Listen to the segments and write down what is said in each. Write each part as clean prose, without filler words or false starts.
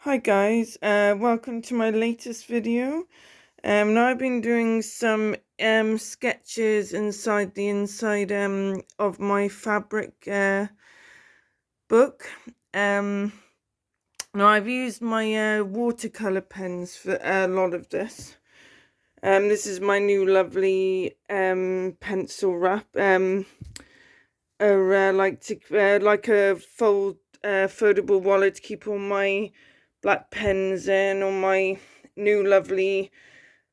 Hi guys, welcome to my latest video. Now I've been doing some sketches inside the inside of my fabric book. Now I've used my watercolor pens for a lot of this. This is my new lovely pencil wrap. Like a foldable wallet to keep all my black pens in, all my new lovely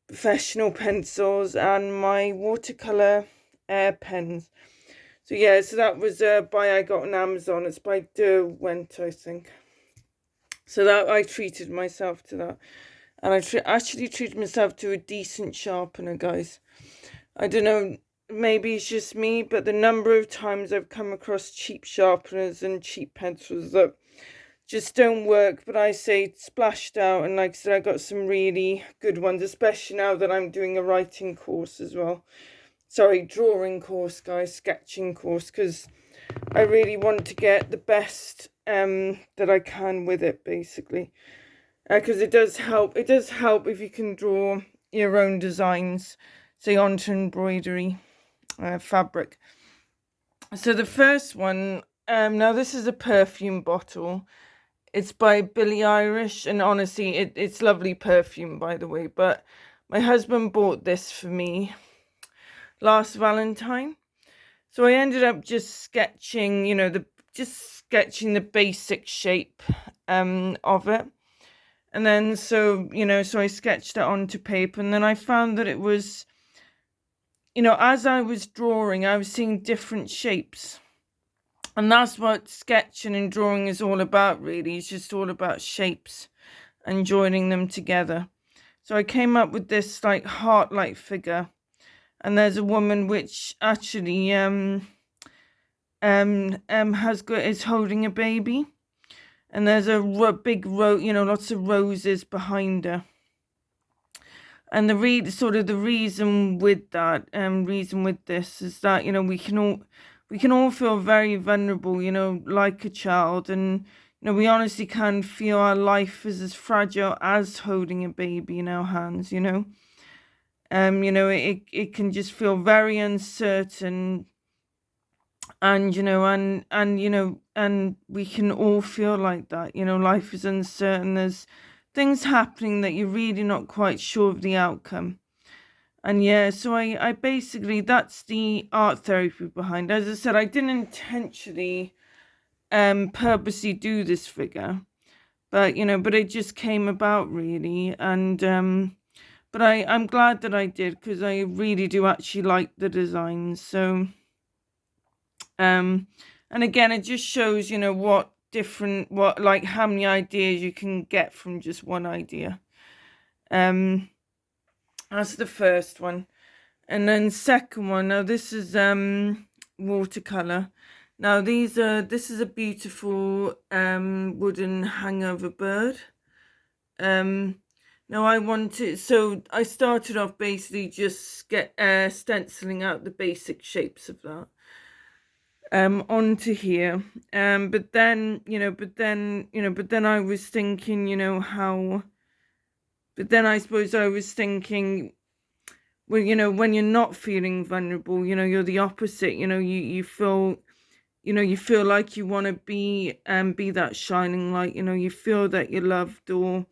professional pencils, and my watercolor pens. So yeah, so that was by I got on Amazon. It's by Derwent, I think. So that I treated myself to that, and I actually treated myself to a decent sharpener, guys. I don't know, maybe it's just me, but the number of times I've come across cheap sharpeners and cheap pencils that just don't work, but I say splashed out, and like I said, I got some really good ones, especially now that I'm doing a writing course as well. Sorry, drawing course, guys, sketching course, because I really want to get the best that I can with it, basically, because it does help if you can draw your own designs, say onto embroidery fabric. So the first one, now this is a perfume bottle. It's by Billie Irish, and honestly, it's lovely perfume, by the way. But my husband bought this for me last Valentine, so I ended up just sketching, sketching the basic shape of it, and then so I sketched it onto paper, and then I found that it was, as I was drawing, I was seeing different shapes. And that's what sketching and drawing is all about, really. It's just all about shapes and joining them together. So I came up with this like heart-like figure, and there's a woman which actually is holding a baby, and there's a big lots of roses behind her. And the reason with this is that we can all feel very vulnerable, like a child, and we honestly can feel our life is as fragile as holding a baby in our hands. It can just feel very uncertain, and and we can all feel like that. Life is uncertain. There's things happening that you're really not quite sure of the outcome. And yeah, so I basically, that's the art therapy behind. As I said, I didn't intentionally purposely do this figure, but but it just came about, really. And but I'm glad that I did, because I really do actually like the design. So and again, it just shows how many ideas you can get from just one idea. That's the first one. And then second one, now this is watercolor. Now this is a beautiful wooden hangover bird. Now I started off basically just stenciling out the basic shapes of that onto here. But then I was thinking, I suppose I was thinking, well, when you're not feeling vulnerable, you're the opposite. You feel like you want to be that shining light. You feel that you're loved, or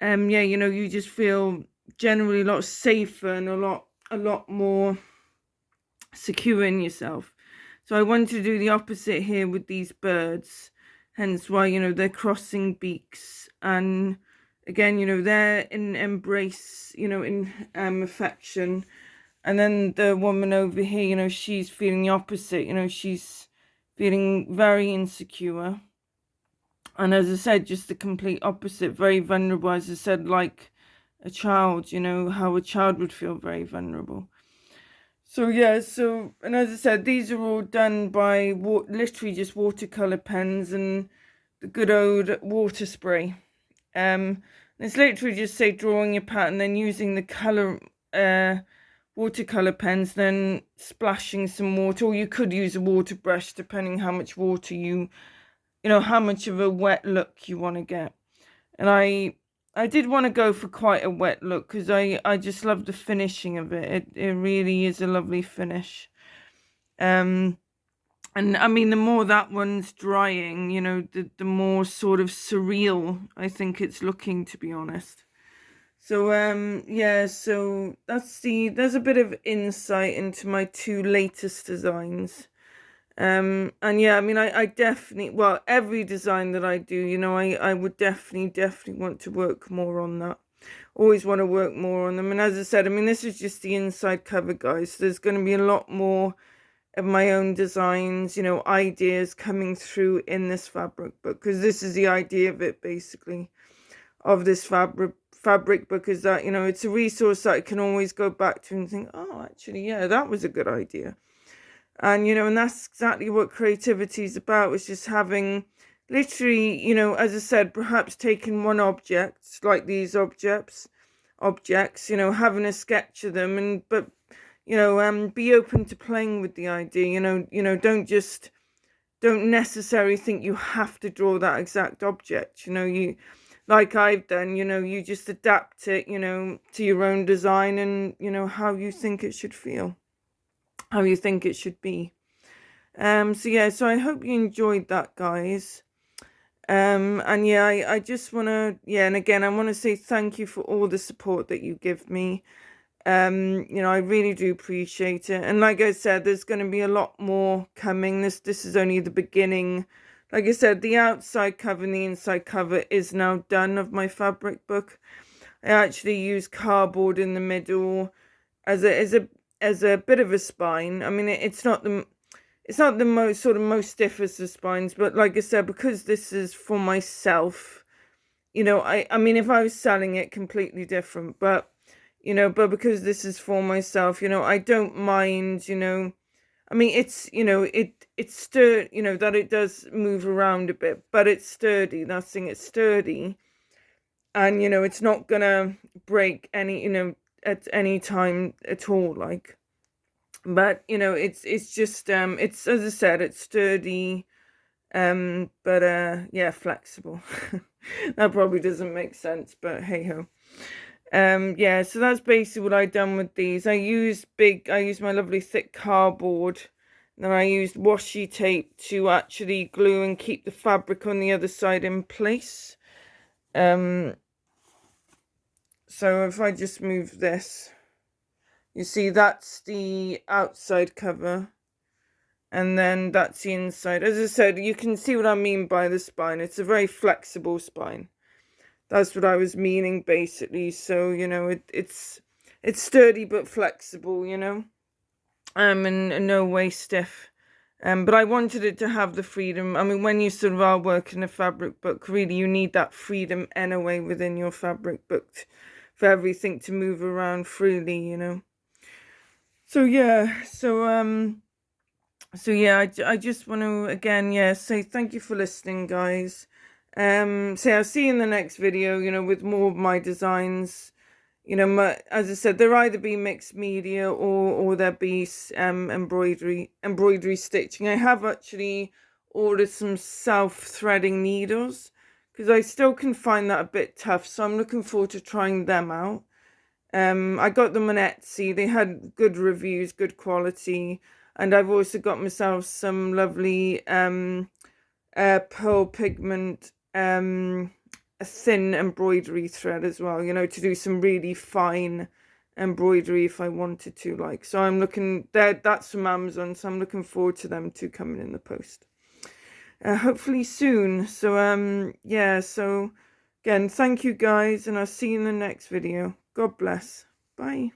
you just feel generally a lot safer and a lot more secure in yourself. So I wanted to do the opposite here with these birds, hence why they're crossing beaks, and again, they're in embrace, in affection. And then the woman over here, she's feeling the opposite. She's feeling very insecure. And as I said, just the complete opposite, very vulnerable. As I said, like a child, how a child would feel very vulnerable. So yeah, and as I said, these are all done by literally just watercolor pens and the good old water spray. It's literally just, say, drawing your pattern, then using the color watercolor pens, then splashing some water, or you could use a water brush depending how much water how much of a wet look you want to get. And I did want to go for quite a wet look because I just love the finishing of it. It really is a lovely finish. And I mean, the more that one's drying, you know, the more sort of surreal I think it's looking, to be honest. So yeah, so there's a bit of insight into my two latest designs. And yeah, I mean, I definitely, well, every design that I do, you know, I would definitely want to work more on that. Always want to work more on them. And as I said, I mean, this is just the inside cover, guys. So there's going to be a lot more of my own designs, you know, ideas coming through in this fabric book, because this is the idea of it, basically, of this fabric book, is that, you know, it's a resource that I can always go back to and think, oh, actually, yeah, that was a good idea. And, you know, and that's exactly what creativity is about. It's just having literally, you know, as I said, perhaps taking one object, like these objects, you know, having a sketch of them, and but, you know, be open to playing with the idea. You know, don't necessarily think you have to draw that exact object. You know, you, like I've done, you know, you just adapt it, you know, to your own design, and, you know, how you think it should feel, how you think it should be. So yeah, so I hope you enjoyed that, guys. And yeah, I just want to, yeah, and again, I want to say thank you for all the support that you give me. You know, I really do appreciate it. And like I said, there's going to be a lot more coming. This is only the beginning. Like I said, the outside cover and the inside cover is now done of my fabric book. I actually use cardboard in the middle as a bit of a spine. I mean, it's not the most stiffest of spines, but like I said, because this is for myself, you know, I mean, if I was selling it, completely different, but, you know, but because this is for myself, you know, I don't mind, you know, I mean, it's, you know, it's sturdy, you know, that it does move around a bit, but it's sturdy. That's the thing, it's sturdy, and, you know, it's not gonna break any, you know, at any time at all, like. But, you know, it's just it's, as I said, it's sturdy, but yeah, flexible. That probably doesn't make sense, but hey ho. Yeah, so that's basically what I've done with these. I used my lovely thick cardboard, then I used washi tape to actually glue and keep the fabric on the other side in place. So if I just move this, you see that's the outside cover, and then that's the inside. As I said, you can see what I mean by the spine. It's a very flexible spine. That's what I was meaning, basically. So, you know, it's sturdy but flexible, you know, and no way stiff. But I wanted it to have the freedom. I mean, when you sort of are working a fabric book, really, you need that freedom anyway within your fabric book for everything to move around freely, you know. So yeah, so yeah, I just want to again, yeah, say thank you for listening, guys. So I'll see you in the next video, you know, with more of my designs. You know, as I said, they'll either be mixed media or there be embroidery stitching. I have actually ordered some self-threading needles because I still can find that a bit tough, so I'm looking forward to trying them out. I got them on Etsy. They had good reviews, good quality, and I've also got myself some lovely pearl pigment a thin embroidery thread as well, you know, to do some really fine embroidery if I wanted to, like. So I'm looking there, that's from Amazon, so I'm looking forward to them two coming in the post, hopefully soon. So yeah, so again, thank you guys, and I'll see you in the next video. God bless. Bye.